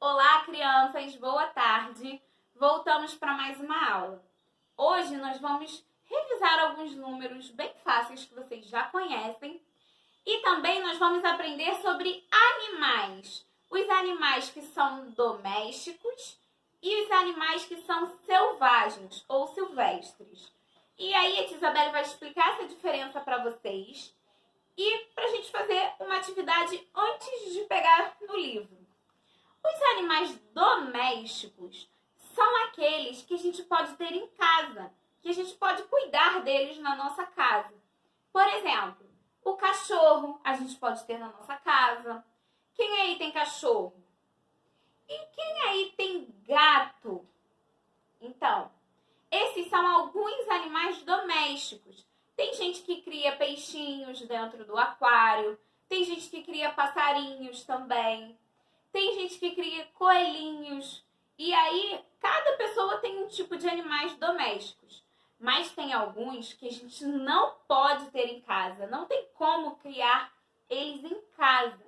Olá, crianças! Boa tarde! Voltamos para mais uma aula. Hoje nós vamos revisar alguns números bem fáceis que vocês já conhecem e também nós vamos aprender sobre animais. Os animais que são domésticos e os animais que são selvagens ou silvestres. E aí a tia Isabelle vai explicar essa diferença para vocês e para a gente fazer uma atividade antes de pegar no livro. Os animais domésticos são aqueles que a gente pode ter em casa, que a gente pode cuidar deles na nossa casa. Por exemplo, o cachorro a gente pode ter na nossa casa. Quem aí tem cachorro? E quem aí tem gato? Então, esses são alguns animais domésticos. Tem gente que cria peixinhos dentro do aquário, tem gente que cria passarinhos também. Tem gente que cria coelhinhos. E aí, cada pessoa tem um tipo de animais domésticos. Mas tem alguns que a gente não pode ter em casa. Não tem como criar eles em casa.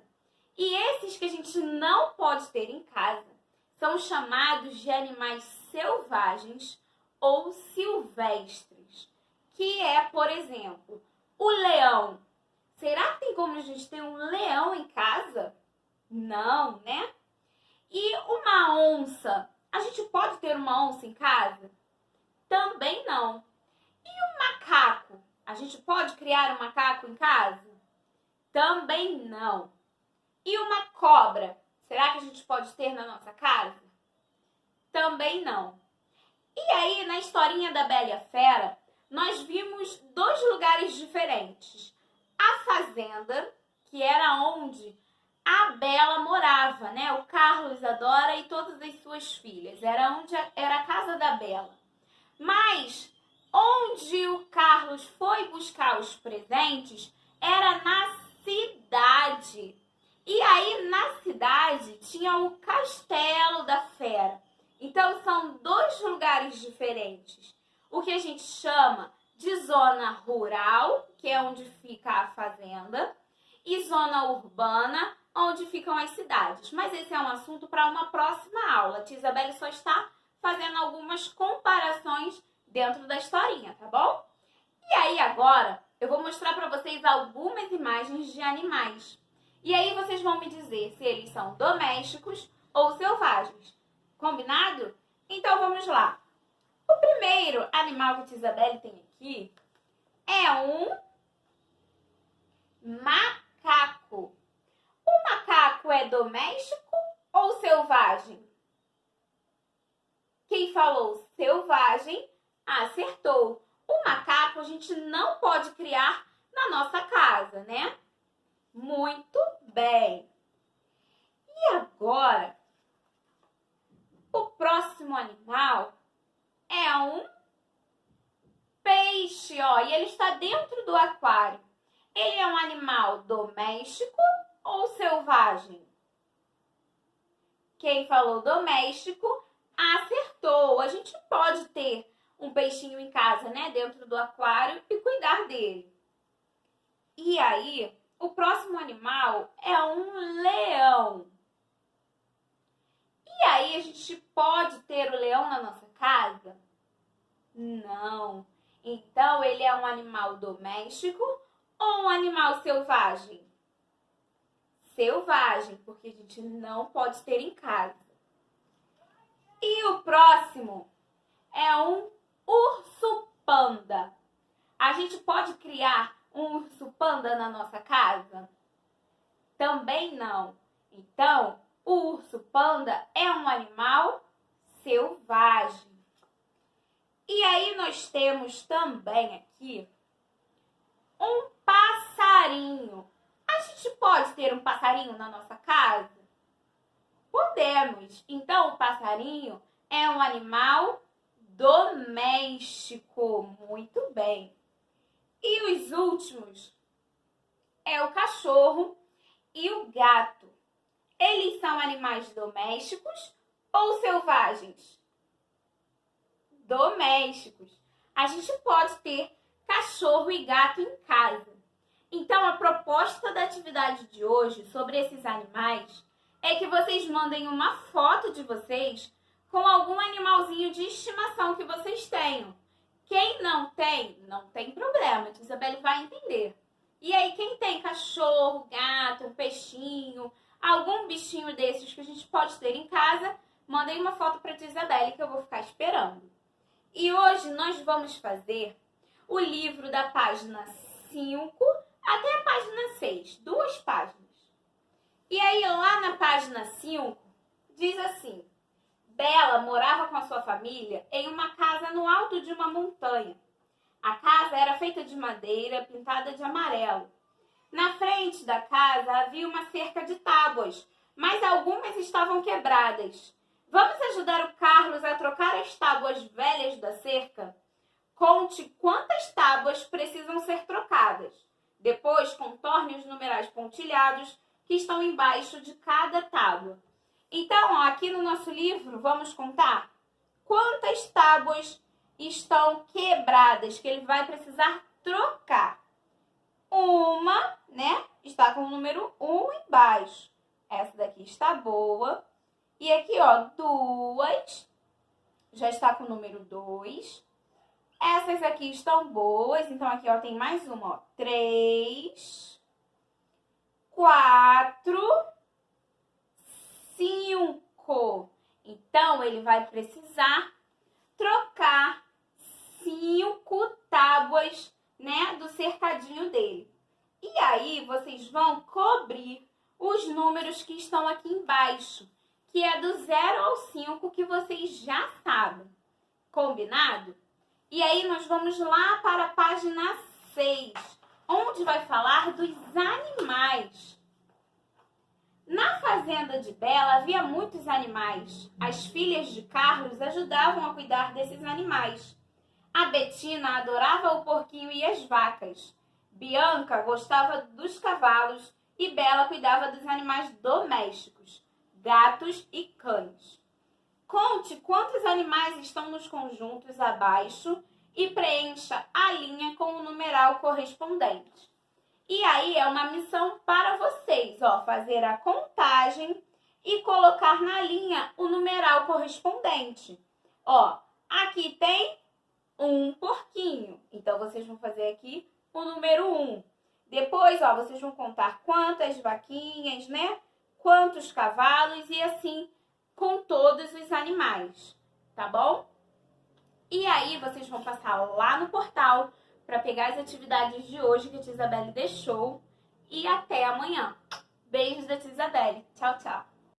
E esses que a gente não pode ter em casa são chamados de animais selvagens ou silvestres. Que é, por exemplo, o leão. Será que tem como a gente ter um leão em casa? Não, né? E uma onça? A gente pode ter uma onça em casa? Também não. E um macaco? A gente pode criar um macaco em casa? Também não. E uma cobra? Será que a gente pode ter na nossa casa? Também não. E aí, na historinha da Bela e a Fera, nós vimos dois lugares diferentes. A fazenda, que era onde a Bela morava, né? O Carlos, a Dora e todas as suas filhas. Era onde era a casa da Bela. Mas onde o Carlos foi buscar os presentes era na cidade. E aí na cidade tinha o castelo da Fera. Então são dois lugares diferentes. O que a gente chama de zona rural, que é onde fica a fazenda, e zona urbana, onde ficam as cidades. Mas esse é um assunto para uma próxima aula. A tia Isabelle só está fazendo algumas comparações dentro da historinha, tá bom? E aí agora eu vou mostrar para vocês algumas imagens de animais. E aí vocês vão me dizer se eles são domésticos ou selvagens. Combinado? Então vamos lá. O primeiro animal que a tia Isabelle tem aqui é um macaco. O macaco é doméstico ou selvagem? Quem falou selvagem, acertou. O macaco a gente não pode criar na nossa casa, né? Muito bem. E agora, o próximo animal é um peixe, ó, e ele está dentro do aquário. Ele é um animal doméstico ou selvagem? Quem falou doméstico, acertou. A gente pode ter um peixinho em casa, né, dentro do aquário e cuidar dele. E aí, o próximo animal é um leão. E aí, a gente pode ter o leão na nossa casa? Não. Então, ele é um animal doméstico ou um animal selvagem? Selvagem, porque a gente não pode ter em casa. E o próximo é um urso panda. A gente pode criar um urso panda na nossa casa? Também não. Então, o urso panda é um animal selvagem. E aí nós temos também aqui um passarinho. A gente pode ter um passarinho na nossa casa? Podemos. Então, o passarinho é um animal doméstico. Muito bem. E os últimos é o cachorro e o gato. Eles são animais domésticos ou selvagens? Domésticos. A gente pode ter cachorro e gato em casa. Então, a proposta da atividade de hoje sobre esses animais é que vocês mandem uma foto de vocês com algum animalzinho de estimação que vocês tenham. Quem não tem problema, a Isabelle vai entender. E aí, quem tem cachorro, gato, um peixinho, algum bichinho desses que a gente pode ter em casa, mandem uma foto para a Isabelle que eu vou ficar esperando. E hoje nós vamos fazer o livro da página 5 até a página 6, 2 páginas. E aí, lá na página 5, diz assim: Bela morava com a sua família em uma casa no alto de uma montanha. A casa era feita de madeira pintada de amarelo. Na frente da casa havia uma cerca de tábuas, mas algumas estavam quebradas. Vamos ajudar o Carlos a trocar as tábuas velhas da cerca? Conte quantas tábuas precisam ser trocadas. Depois, contorne os numerais pontilhados que estão embaixo de cada tábua. Então, ó, aqui no nosso livro, vamos contar quantas tábuas estão quebradas, que ele vai precisar trocar. Uma, né, está com o número 1 embaixo. Essa daqui está boa. E aqui, ó, 2, já está com o número 2. Essas aqui estão boas, então aqui, ó, tem mais uma, ó, 3, 4, 5. Então, ele vai precisar trocar 5 tábuas, né, do cercadinho dele. E aí, vocês vão cobrir os números que estão aqui embaixo, que é do 0 ao 5, que vocês já sabem. Combinado? E aí, nós vamos lá para a página 6, onde vai falar dos animais. Na fazenda de Bela havia muitos animais. As filhas de Carlos ajudavam a cuidar desses animais. A Betina adorava o porquinho e as vacas. Bianca gostava dos cavalos e Bela cuidava dos animais domésticos, gatos e cães. Conte quantos animais estão nos conjuntos abaixo e preencha a linha com o numeral correspondente. E aí é uma missão para vocês, ó, fazer a contagem e colocar na linha o numeral correspondente. Ó, aqui tem um porquinho, então vocês vão fazer aqui o número 1. Depois, ó, vocês vão contar quantas vaquinhas, né? Quantos cavalos e assim com todos os animais, tá bom? E aí vocês vão passar lá no portal para pegar as atividades de hoje que a tia Isabelle deixou. E até amanhã. Beijos da tia Isabelle. Tchau, tchau.